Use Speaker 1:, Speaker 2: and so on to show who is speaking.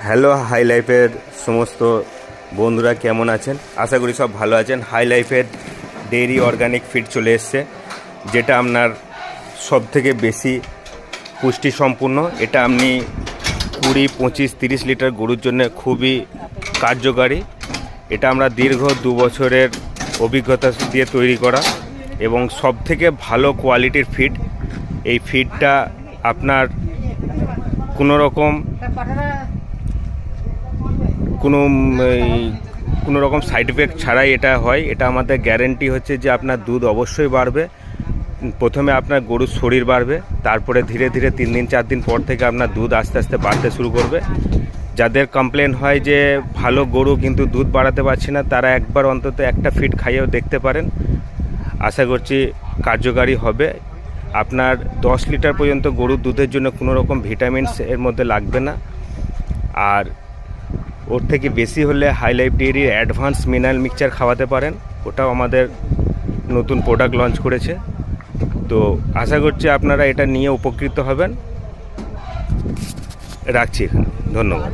Speaker 1: Hello hi লাইফের সমস্ত বন্ধুরা কেমন আছেন? আশা করি সব ভালো আছেন। হাই লাইফের ডেইরি অর্গানিক ফিড চলে এসছে, যেটা আপনার সব থেকে বেশি পুষ্টি সম্পূর্ণ। এটা আপনি 20, 25, 30 লিটার গরুর জন্য খুবই কার্যকারী। এটা আমরা দীর্ঘ 2 বছরের অভিজ্ঞতা দিয়ে তৈরি করা এবং সব থেকে ভালো কোয়ালিটির ফিড। এই ফিডটা আপনার কোনো রকম সাইড এফেক্ট ছাড়াই এটা হয়। এটা আমাদের গ্যারেন্টি হচ্ছে যে আপনার দুধ অবশ্যই বাড়বে। প্রথমে আপনার গরুর শরীর বাড়বে, তারপরে ধীরে ধীরে 3 দিন 4 দিন পর থেকে আপনার দুধ আস্তে আস্তে বাড়তে শুরু করবে। যাদের কমপ্লেন হয় যে ভালো গরু কিন্তু দুধ বাড়াতে পারছে না, তারা একবার অন্তত একটা ফিড খাইয়েও দেখতে পারেন। আশা করছি কার্যকারী হবে। আপনার 10 লিটার পর্যন্ত গরুর দুধের জন্য কোনো রকম ভিটামিনস এর মধ্যে লাগবে না। আর ওর থেকে বেশি হলে হাই লাইফ ডেইরির অ্যাডভান্স মিনারেল মিক্সচার খাওয়াতে পারেন। ওটাও আমাদের নতুন প্রোডাক্ট লঞ্চ করেছে। তো আশা করছি আপনারা এটা নিয়ে উপকৃত হবেন। রাখছি এখানে, ধন্যবাদ।